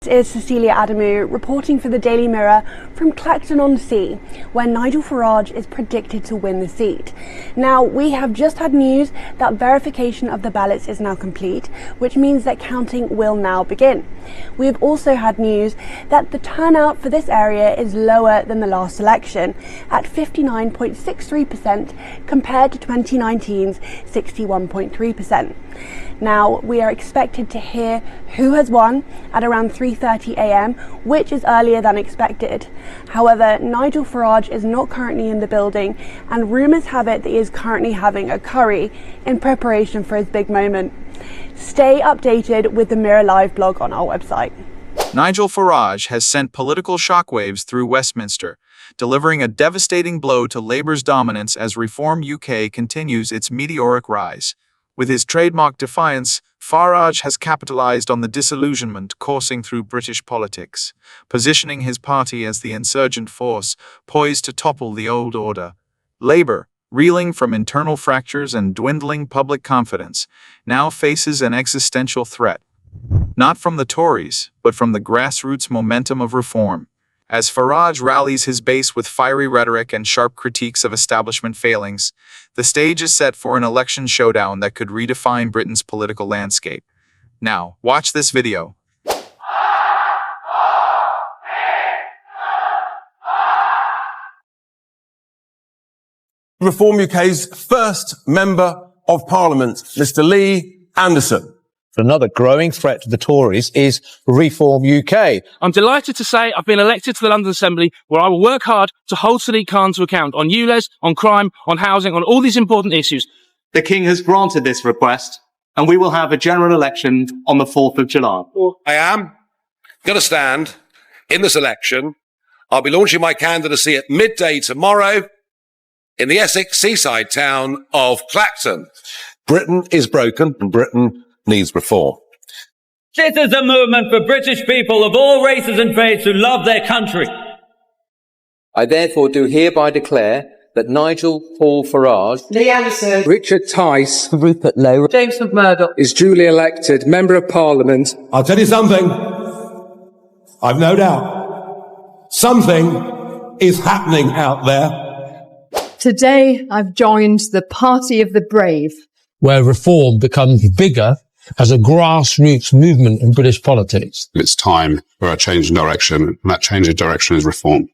Is Cecilia Adamu reporting for the Daily Mirror from Clacton-on-Sea, where Nigel Farage is predicted to win the seat. Now, we have just had news that verification of the ballots is now complete, which means that counting will now begin. We have also had news that the turnout for this area is lower than the last election, at 59.63% compared to 2019's 61.3%. Now, we are expected to hear who has won at around 3:30 a.m, which is earlier than expected. However, Nigel Farage is not currently in the building, and rumours have it that he is currently having a curry in preparation for his big moment. Stay updated with the Mirror Live blog on our website. Nigel Farage has sent political shockwaves through Westminster, delivering a devastating blow to Labour's dominance as Reform UK continues its meteoric rise. With his trademark defiance, Farage has capitalised on the disillusionment coursing through British politics, positioning his party as the insurgent force poised to topple the old order. Labour, reeling from internal fractures and dwindling public confidence, now faces an existential threat. Not from the Tories, but from the grassroots momentum of reform. As Farage rallies his base with fiery rhetoric and sharp critiques of establishment failings, the stage is set for an election showdown that could redefine Britain's political landscape. Now, watch this video. Reform UK's first Member of Parliament, Mr. Lee Anderson. Another growing threat to the Tories is Reform UK. I'm delighted to say I've been elected to the London Assembly, where I will work hard to hold Sadiq Khan to account on ULEZ, on crime, on housing, on all these important issues. The King has granted this request, and we will have a general election on the 4th of July. I am going to stand in this election. I'll be launching my candidacy at midday tomorrow in the Essex seaside town of Clacton. Britain is broken and Britain needs reform. This is a movement for British people of all races and faiths who love their country. I therefore do hereby declare that Nigel Paul Farage, Lee Anderson, Richard Tice, Rupert Lowe, James McMurdoch is duly elected Member of Parliament. I'll tell you something. I've no doubt. Something is happening out there. Today I've joined the Party of the Brave, where reform becomes bigger as a grassroots movement in British politics. It's time for a change in direction, and that change in direction is reform.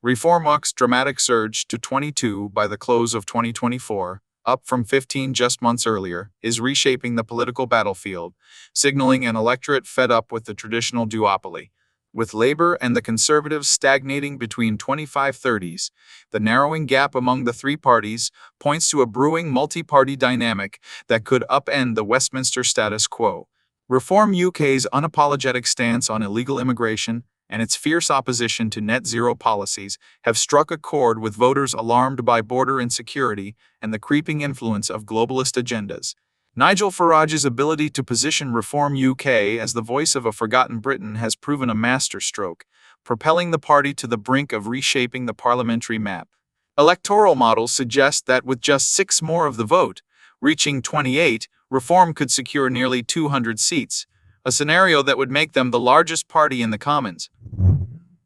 Reform UK's dramatic surge to 22 by the close of 2024, up from 15 just months earlier, is reshaping the political battlefield, signaling an electorate fed up with the traditional duopoly. With Labour and the Conservatives stagnating between 25-30s, the narrowing gap among the three parties points to a brewing multi-party dynamic that could upend the Westminster status quo. Reform UK's unapologetic stance on illegal immigration and its fierce opposition to net zero policies have struck a chord with voters alarmed by border insecurity and the creeping influence of globalist agendas. Nigel Farage's ability to position Reform UK as the voice of a forgotten Britain has proven a masterstroke, propelling the party to the brink of reshaping the parliamentary map. Electoral models suggest that with just 6 more of the vote, reaching 28, Reform could secure nearly 200 seats, a scenario that would make them the largest party in the Commons.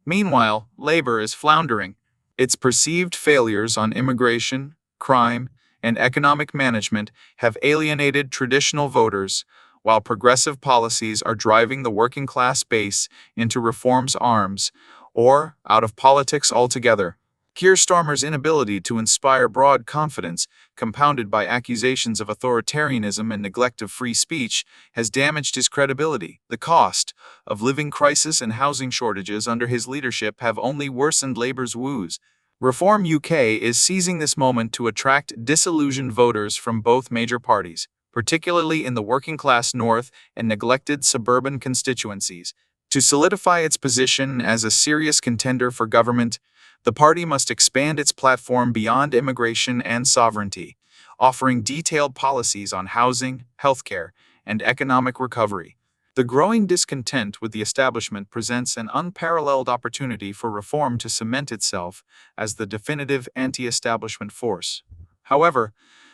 Meanwhile, Labour is floundering. Its perceived failures on immigration, crime, and economic management have alienated traditional voters, while progressive policies are driving the working class base into Reform's arms, or out of politics altogether. Keir Starmer's inability to inspire broad confidence, compounded by accusations of authoritarianism and neglect of free speech, has damaged his credibility. The cost of living crisis and housing shortages under his leadership have only worsened Labour's woes. Reform UK is seizing this moment to attract disillusioned voters from both major parties, particularly in the working-class north and neglected suburban constituencies. To solidify its position as a serious contender for government, the party must expand its platform beyond immigration and sovereignty, offering detailed policies on housing, healthcare, and economic recovery. The growing discontent with the establishment presents an unparalleled opportunity for reform to cement itself as the definitive anti-establishment force. However,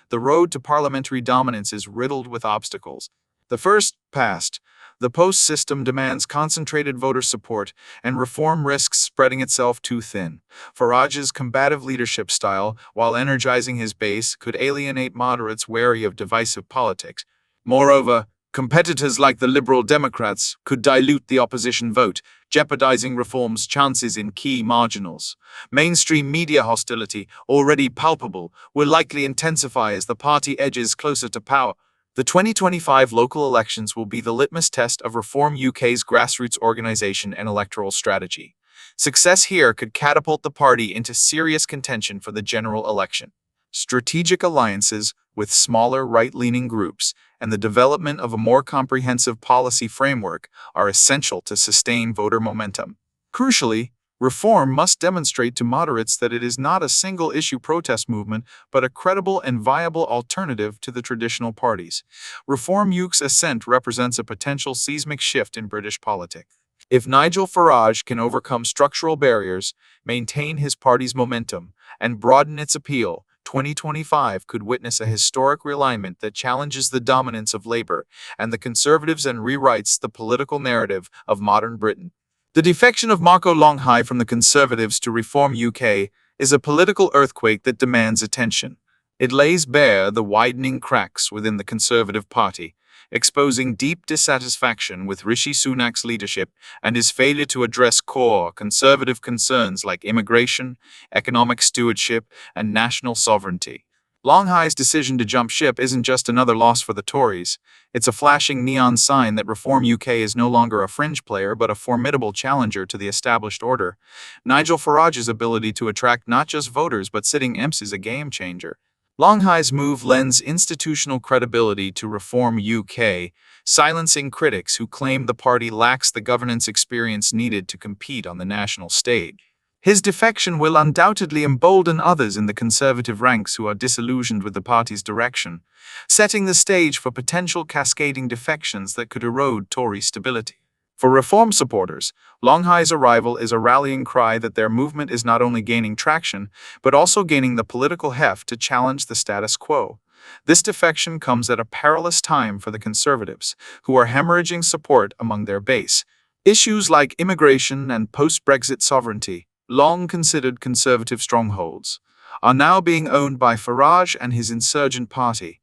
the road to parliamentary dominance is riddled with obstacles. The first past, The post system demands concentrated voter support, and reform risks spreading itself too thin. Farage's combative leadership style, while energizing his base, could alienate moderates wary of divisive politics. Moreover, competitors like the Liberal Democrats could dilute the opposition vote, jeopardizing reform's chances in key marginals. Mainstream media hostility, already palpable, will likely intensify as the party edges closer to power. The 2025 local elections will be the litmus test of Reform UK's grassroots organisation and electoral strategy. Success here could catapult the party into serious contention for the general election. Strategic alliances with smaller right-leaning groups and the development of a more comprehensive policy framework are essential to sustain voter momentum. Crucially, reform must demonstrate to moderates that it is not a single-issue protest movement, but a credible and viable alternative to the traditional parties. Reform UK's ascent represents a potential seismic shift in British politics. If Nigel Farage can overcome structural barriers, maintain his party's momentum, and broaden its appeal, 2025 could witness a historic realignment that challenges the dominance of Labour and the Conservatives and rewrites the political narrative of modern Britain. The defection of Marco Longhai from the Conservatives to Reform UK is a political earthquake that demands attention. It lays bare the widening cracks within the Conservative Party, exposing deep dissatisfaction with Rishi Sunak's leadership and his failure to address core Conservative concerns like immigration, economic stewardship, and national sovereignty. Longhai's decision to jump ship isn't just another loss for the Tories. It's a flashing neon sign that Reform UK is no longer a fringe player but a formidable challenger to the established order. Nigel Farage's ability to attract not just voters but sitting MPs is a game changer. Longhai's move lends institutional credibility to Reform UK, silencing critics who claim the party lacks the governance experience needed to compete on the national stage. His defection will undoubtedly embolden others in the Conservative ranks who are disillusioned with the party's direction, setting the stage for potential cascading defections that could erode Tory stability. For Reform supporters, Longhai's arrival is a rallying cry that their movement is not only gaining traction, but also gaining the political heft to challenge the status quo. This defection comes at a perilous time for the Conservatives, who are hemorrhaging support among their base. Issues like immigration and post-Brexit sovereignty, long considered Conservative strongholds, are now being owned by Farage and his insurgent party.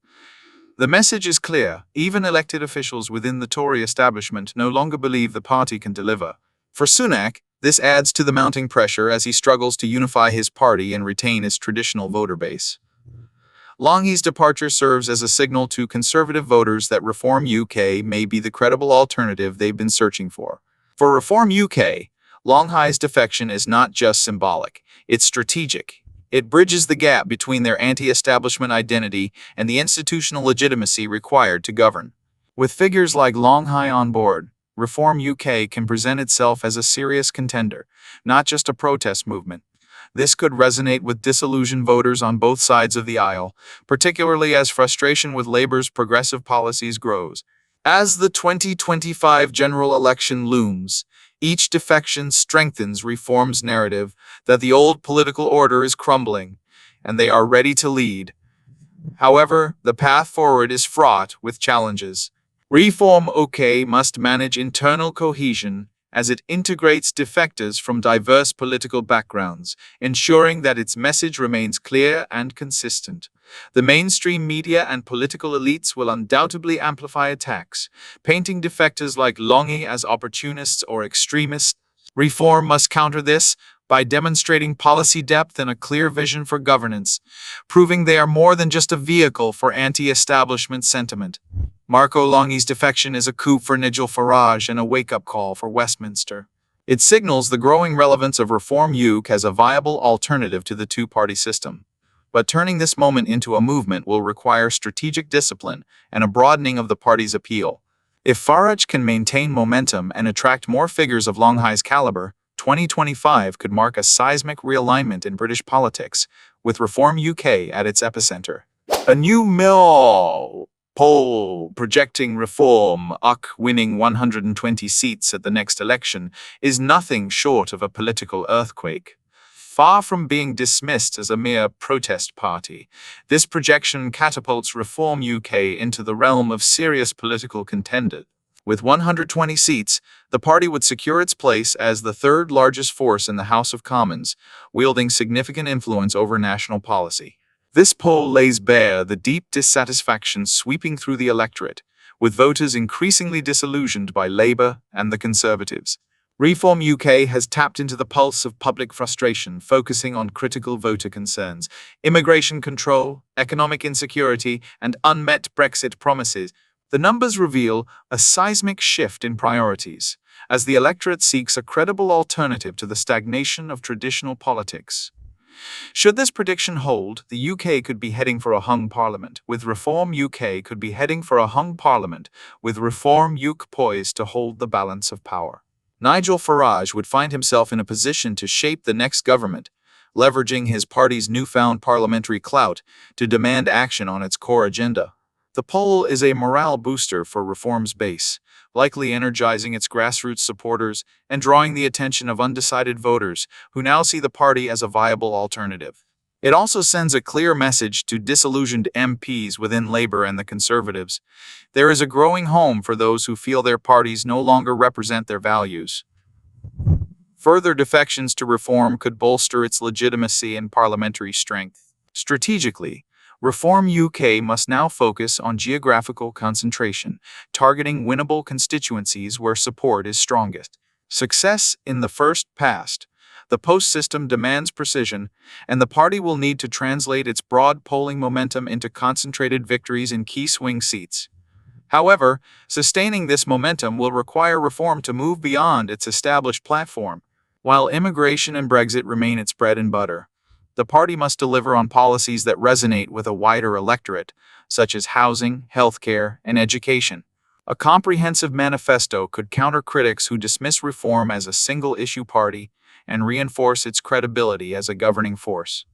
The message is clear: even elected officials within the Tory establishment no longer believe the party can deliver. For Sunak, this adds to the mounting pressure as he struggles to unify his party and retain its traditional voter base. Longhai's departure serves as a signal to Conservative voters that Reform UK may be the credible alternative they've been searching for. For Reform UK, Longhai's defection is not just symbolic, it's strategic. It bridges the gap between their anti-establishment identity and the institutional legitimacy required to govern. With figures like Longhai on board, Reform UK can present itself as a serious contender, not just a protest movement. This could resonate with disillusioned voters on both sides of the aisle, particularly as frustration with Labour's progressive policies grows. As the 2025 general election looms, each defection strengthens Reform's narrative that the old political order is crumbling, and they are ready to lead. However, the path forward is fraught with challenges. Reform UK must manage internal cohesion as it integrates defectors from diverse political backgrounds, ensuring that its message remains clear and consistent. The mainstream media and political elites will undoubtedly amplify attacks, painting defectors like Longhai as opportunists or extremists. Reform must counter this by demonstrating policy depth and a clear vision for governance, proving they are more than just a vehicle for anti-establishment sentiment. Marco Longhai's defection is a coup for Nigel Farage and a wake-up call for Westminster. It signals the growing relevance of Reform UK as a viable alternative to the two-party system. But turning this moment into a movement will require strategic discipline and a broadening of the party's appeal. If Farage can maintain momentum and attract more figures of Longhai's caliber, 2025 could mark a seismic realignment in British politics, with Reform UK at its epicenter. A new poll projecting Reform UK winning 120 seats at the next election is nothing short of a political earthquake. Far from being dismissed as a mere protest party, this projection catapults Reform UK into the realm of serious political contenders. With 120 seats, the party would secure its place as the third largest force in the House of Commons, wielding significant influence over national policy. This poll lays bare the deep dissatisfaction sweeping through the electorate, with voters increasingly disillusioned by Labour and the Conservatives. Reform UK has tapped into the pulse of public frustration, focusing on critical voter concerns, immigration control, economic insecurity, and unmet Brexit promises. The numbers reveal a seismic shift in priorities, as the electorate seeks a credible alternative to the stagnation of traditional politics. Should this prediction hold, the UK could be heading for a hung parliament, with Reform UK poised to hold the balance of power. Nigel Farage would find himself in a position to shape the next government, leveraging his party's newfound parliamentary clout to demand action on its core agenda. The poll is a morale booster for Reform's base, likely energizing its grassroots supporters and drawing the attention of undecided voters who now see the party as a viable alternative. It also sends a clear message to disillusioned MPs within Labour and the Conservatives. There is a growing home for those who feel their parties no longer represent their values. Further defections to Reform could bolster its legitimacy and parliamentary strength. Strategically, Reform UK must now focus on geographical concentration, targeting winnable constituencies where support is strongest. Success in the first past. The post system demands precision, and the party will need to translate its broad polling momentum into concentrated victories in key swing seats. However, sustaining this momentum will require Reform to move beyond its established platform. While immigration and Brexit remain its bread and butter, the party must deliver on policies that resonate with a wider electorate, such as housing, healthcare, and education. A comprehensive manifesto could counter critics who dismiss Reform as a single-issue party and reinforce its credibility as a governing force.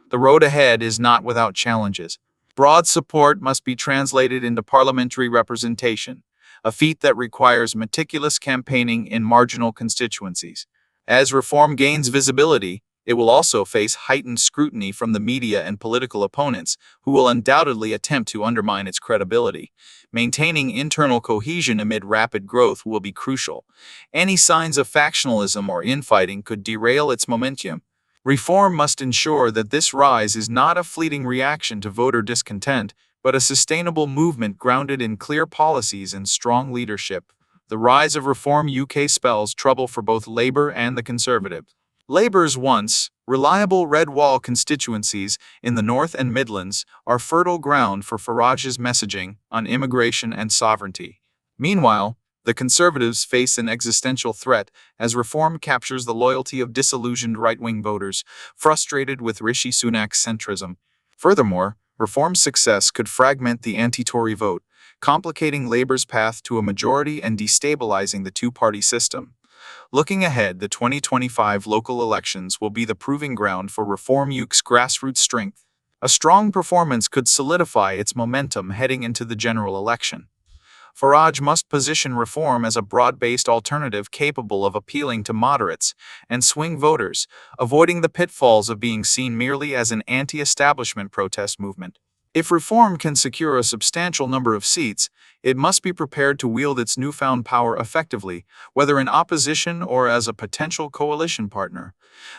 The road ahead is not without challenges. Broad support must be translated into parliamentary representation, a feat that requires meticulous campaigning in marginal constituencies. As Reform gains visibility, it will also face heightened scrutiny from the media and political opponents, who will undoubtedly attempt to undermine its credibility. Maintaining internal cohesion amid rapid growth will be crucial. Any signs of factionalism or infighting could derail its momentum. Reform must ensure that this rise is not a fleeting reaction to voter discontent, but a sustainable movement grounded in clear policies and strong leadership. The rise of Reform UK spells trouble for both Labour and the Conservatives. Labour's once reliable red wall constituencies in the North and Midlands are fertile ground for Farage's messaging on immigration and sovereignty. Meanwhile, the Conservatives face an existential threat as Reform captures the loyalty of disillusioned right-wing voters, frustrated with Rishi Sunak's centrism. Furthermore, Reform's success could fragment the anti-Tory vote, complicating Labour's path to a majority and destabilizing the two-party system. Looking ahead, the 2025 local elections will be the proving ground for Reform UK's grassroots strength. A strong performance could solidify its momentum heading into the general election. Farage must position Reform as a broad-based alternative capable of appealing to moderates and swing voters, avoiding the pitfalls of being seen merely as an anti-establishment protest movement. If Reform can secure a substantial number of seats, it must be prepared to wield its newfound power effectively, whether in opposition or as a potential coalition partner.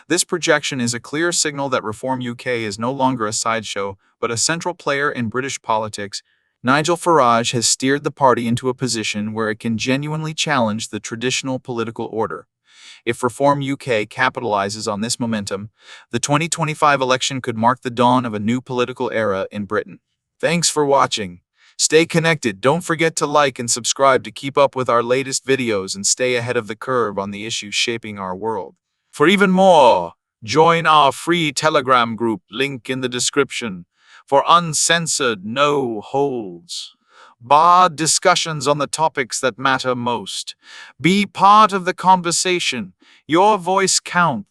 This projection is a clear signal that Reform UK is no longer a sideshow, but a central player in British politics. Nigel Farage has steered the party into a position where it can genuinely challenge the traditional political order. If Reform UK capitalizes on this momentum, the 2025 election could mark the dawn of a new political era in Britain. Thanks for watching. Stay connected. Don't forget to like and subscribe to keep up with our latest videos and stay ahead of the curve on the issues shaping our world. For even more, join our free Telegram group, link in the description, for uncensored, no-holds barred discussions on the topics that matter most. Be part of the conversation. Your voice counts.